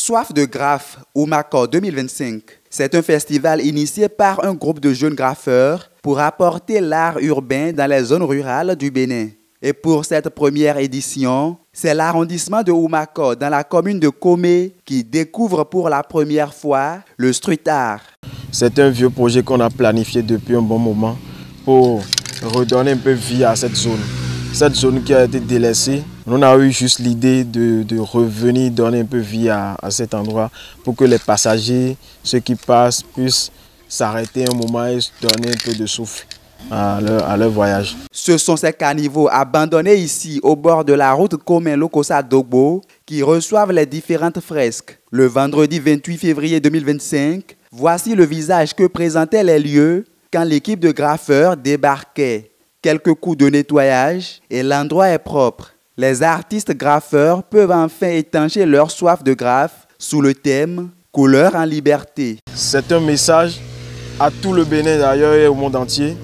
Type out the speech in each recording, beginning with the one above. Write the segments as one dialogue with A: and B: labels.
A: Soif de graphe Oumakor 2025, c'est un festival initié par un groupe de jeunes graffeurs pour apporter l'art urbain dans les zones rurales du Bénin. Et pour cette première édition, c'est l'arrondissement de Oumakor dans la commune de Komé qui découvre pour la première fois le street art.
B: C'est un vieux projet qu'on a planifié depuis un bon moment pour redonner un peu vie à cette zone. Cette zone qui a été délaissée, on a eu juste l'idée de revenir donner un peu vie à cet endroit pour que les passagers, ceux qui passent, puissent s'arrêter un moment et donner un peu de souffle à leur voyage.
A: Ce sont ces caniveaux abandonnés ici au bord de la route Komé-Lokossa-Dogbo qui reçoivent les différentes fresques. Le vendredi 28 février 2025, voici le visage que présentaient les lieux quand l'équipe de graffeurs débarquait. Quelques coups de nettoyage et l'endroit est propre. Les artistes graffeurs peuvent enfin étancher leur soif de graphe sous le thème « Couleur en liberté ».
B: C'est un message à tout le Bénin d'ailleurs et au monde entier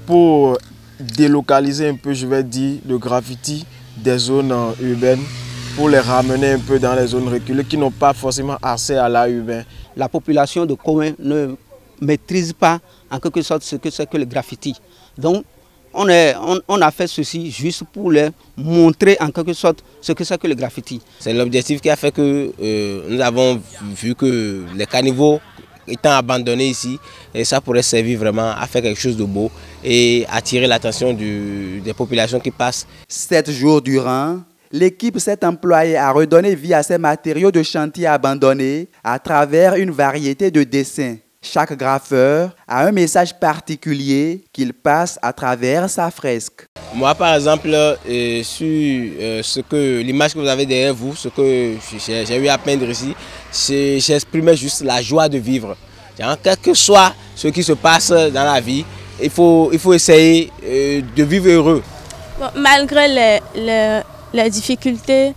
B: pour délocaliser un peu, je vais dire, le graffiti des zones urbaines pour les ramener un peu dans les zones reculées qui n'ont pas forcément accès à l'art urbain.
C: La population de Komé ne maîtrise pas en quelque sorte ce que c'est que le graffiti. Donc, on a fait ceci juste pour leur montrer en quelque sorte ce que c'est que le graffiti.
D: C'est l'objectif qui a fait que nous avons vu que les caniveaux étant abandonnés ici, et ça pourrait servir vraiment à faire quelque chose de beau et attirer l'attention des populations qui passent.
A: 7 jours durant, l'équipe s'est employée à redonner vie à ces matériaux de chantier abandonnés à travers une variété de dessins. Chaque graffeur a un message particulier qu'il passe à travers sa fresque.
D: Moi, par exemple, sur l'image que vous avez derrière vous, ce que j'ai eu à peindre ici, j'exprimais juste la joie de vivre. Quel que soit ce qui se passe dans la vie, il faut essayer de vivre heureux.
E: Bon, malgré les difficultés,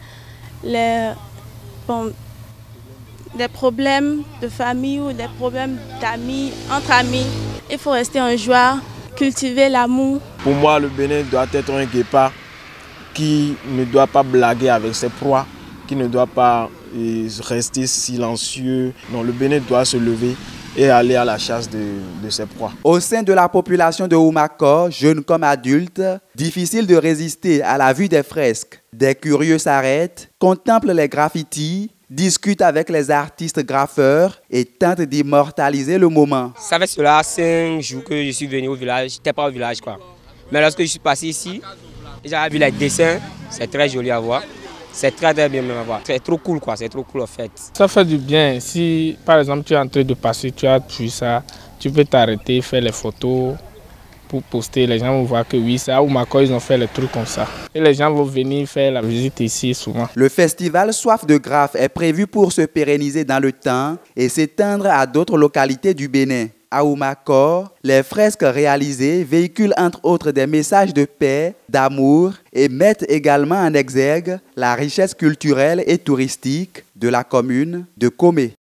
E: des problèmes de famille ou des problèmes d'amis, entre amis, il faut rester en joie, cultiver l'amour.
B: Pour moi, le Bénin doit être un guépard qui ne doit pas blaguer avec ses proies, qui ne doit pas rester silencieux. Non, le Bénin doit se lever et aller à la chasse de ses proies.
A: Au sein de la population de Oumakor, jeunes comme adultes, difficile de résister à la vue des fresques. Des curieux s'arrêtent, contemplent les graffitis, discutent avec les artistes graffeurs et tentent d'immortaliser le moment.
F: Ça fait cela 5 jours que je suis venu au village, je n'étais pas au village quoi. Mais lorsque je suis passé ici, j'ai vu les dessins, c'est très joli à voir. C'est très bien même à voir. C'est trop cool quoi, c'est trop cool en fait.
G: Ça fait du bien. Si par exemple tu es en train de passer, tu as vu ça, tu peux t'arrêter, faire les photos pour poster. Les gens vont voir que oui, ça, à Oumakor, ils ont fait les trucs comme ça. Et les gens vont venir faire la visite ici souvent.
A: Le festival Soif de graphe est prévu pour se pérenniser dans le temps et s'étendre à d'autres localités du Bénin. À Oumakor, les fresques réalisées véhiculent entre autres des messages de paix, d'amour et mettent également en exergue la richesse culturelle et touristique de la commune de Komé.